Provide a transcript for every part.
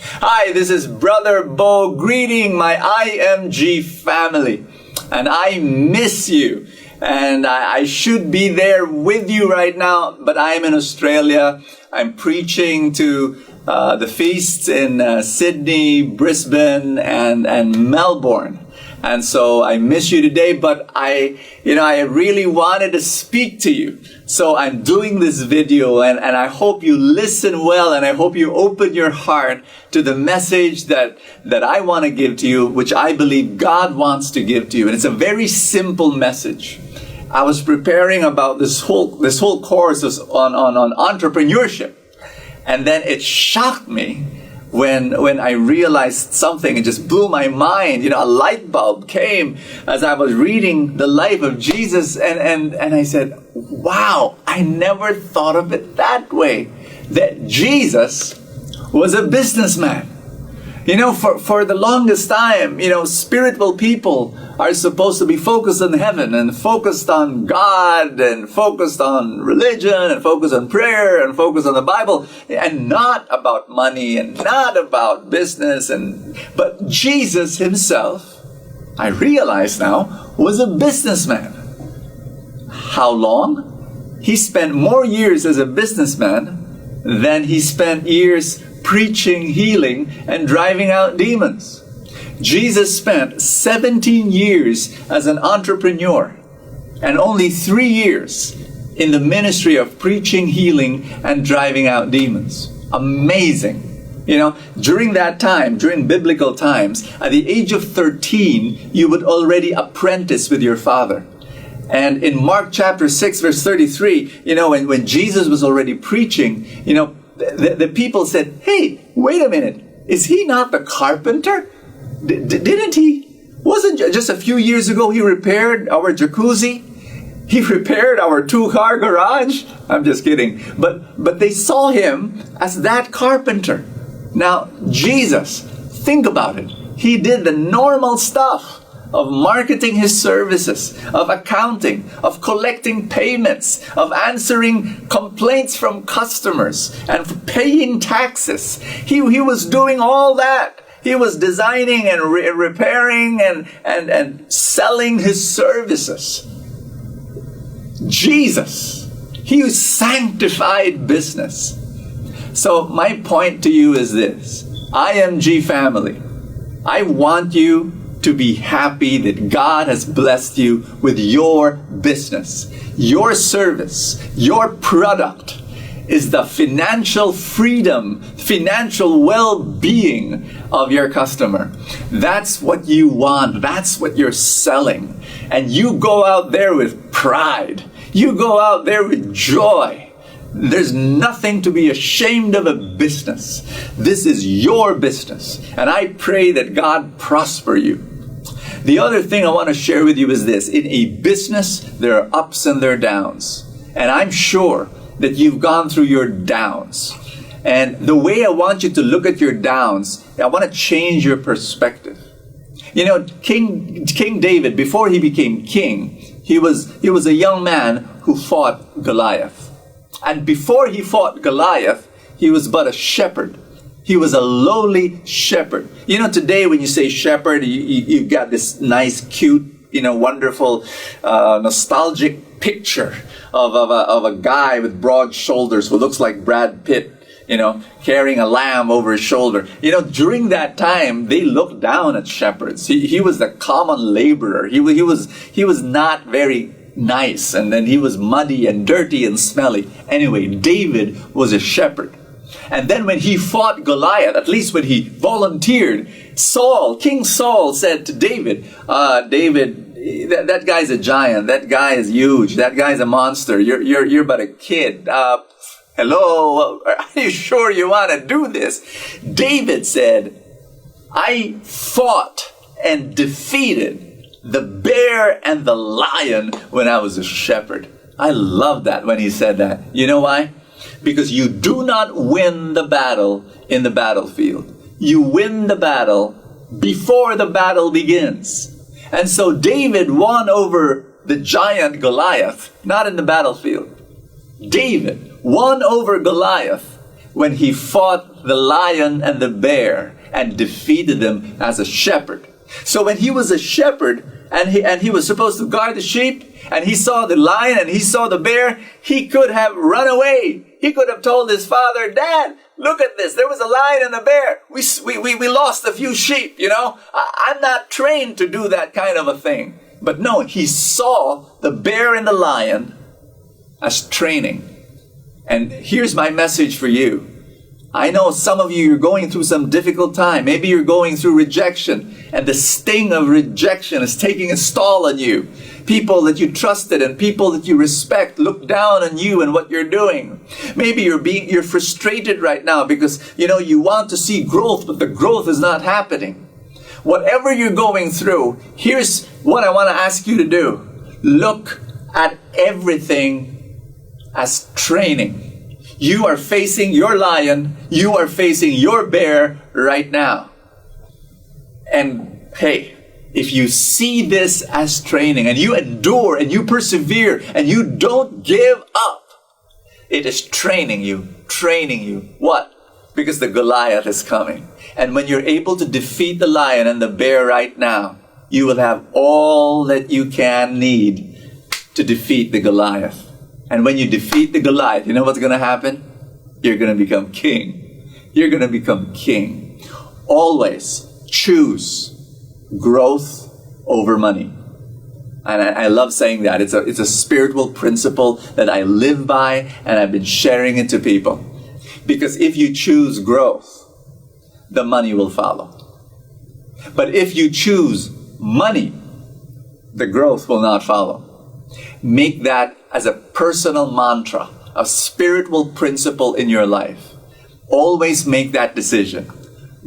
Hi, this is Brother Bo greeting my IMG family. And I miss you. And I should be there with you right now, but I'm in Australia. I'm preaching to the feasts in Sydney, Brisbane, and Melbourne. And so I miss you today, but I really wanted to speak to you. So I'm doing this video and I hope you listen well and I hope you open your heart to the message that I want to give to you, which I believe God wants to give to you. And it's a very simple message. I was preparing about this whole course on entrepreneurship. And then it shocked me when I realized something. It just blew my mind. A light bulb came as I was reading the life of Jesus. And I said, wow, I never thought of it that way. That Jesus was a businessman. For the longest time, spiritual people are supposed to be focused on heaven and focused on God and focused on religion and focused on prayer and focused on the Bible and not about money and not about business. But Jesus himself, I realize now, was a businessman. How long? He spent more years as a businessman than he spent years preaching, healing, and driving out demons. Jesus spent 17 years as an entrepreneur and only 3 years in the ministry of preaching, healing, and driving out demons. Amazing. During that time, during biblical times, at the age of 13, you would already apprentice with your father. And in Mark chapter 6, verse 33, when Jesus was already preaching, the people said, hey, wait a minute, is he not the carpenter? Didn't he? Wasn't just a few years ago he repaired our jacuzzi? He repaired our 2-car garage? I'm just kidding. But they saw him as that carpenter. Now, Jesus, think about it. He did the normal stuff of marketing his services, of accounting, of collecting payments, of answering complaints from customers, and paying taxes. He was doing all that. He was designing and repairing and selling his services. Jesus, he sanctified business. So my point to you is this. IMG family, I want you to be happy that God has blessed you with your business. Your service, your product is the financial freedom, financial well-being of your customer. That's what you want. That's what you're selling. And you go out there with pride. You go out there with joy. There's nothing to be ashamed of a business. This is your business. And I pray that God prosper you. The other thing I want to share with you is this. In a business, there are ups and there are downs. And I'm sure that you've gone through your downs. And the way I want you to look at your downs, I want to change your perspective. King David, before he became king, he was a young man who fought Goliath. And before he fought Goliath, he was but a shepherd. He was a lowly shepherd. Today when you say shepherd, you got this nice, cute, wonderful, nostalgic picture of a guy with broad shoulders who looks like Brad Pitt, carrying a lamb over his shoulder. During that time, they looked down at shepherds. He was the common laborer. He was not very nice, and then he was muddy and dirty and smelly. Anyway, David was a shepherd. And then when he fought Goliath, at least when he volunteered, King Saul said to David, David, that guy's a giant. That guy is huge. That guy's a monster. You're but a kid. Hello? Are you sure you want to do this? David said, I fought and defeated the bear and the lion when I was a shepherd. I love that when he said that. You know why? Because you do not win the battle in the battlefield. You win the battle before the battle begins. And so David won over the giant Goliath, not in the battlefield. David won over Goliath when he fought the lion and the bear and defeated them as a shepherd. So when he was a shepherd and he was supposed to guard the sheep, and he saw the lion and he saw the bear, he could have run away. He could have told his father, "Dad, look at this. There was a lion and a bear. We lost a few sheep, you know. I'm not trained to do that kind of a thing." But no, he saw the bear and the lion as training. And here's my message for you. I know some of you, you're going through some difficult time. Maybe you're going through rejection, and the sting of rejection is taking a toll on you. People that you trusted and people that you respect look down on you and what you're doing. Maybe you're frustrated right now because, you want to see growth, but the growth is not happening. Whatever you're going through, here's what I want to ask you to do. Look at everything as training. You are facing your lion. You are facing your bear right now. And hey, if you see this as training and you endure and you persevere and you don't give up, it is training you. What? Because the Goliath is coming. And when you're able to defeat the lion and the bear right now, you will have all that you can need to defeat the Goliath. And when you defeat the Goliath, you know what's going to happen? You're going to become king. You're going to become king. Always choose growth over money. And I love saying that. It's a spiritual principle that I live by, and I've been sharing it to people. Because if you choose growth, the money will follow. But if you choose money, the growth will not follow. Make that as a personal mantra, a spiritual principle in your life. Always make that decision.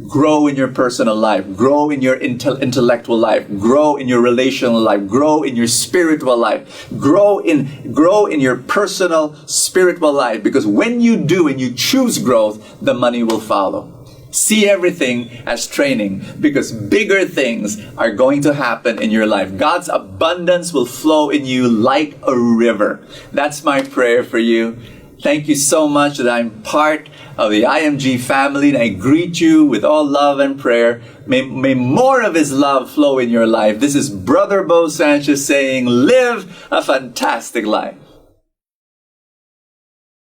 Grow in your personal life. Grow in your intellectual life. Grow in your relational life. Grow in your spiritual life. Grow in your personal spiritual life. Because when you do and you choose growth, the money will follow. See everything as training, because bigger things are going to happen in your life. God's abundance will flow in you like a river. That's my prayer for you. Thank you so much that I'm part of the IMG family, and I greet you with all love and prayer. May more of His love flow in your life. This is Brother Bo Sanchez saying, live a fantastic life.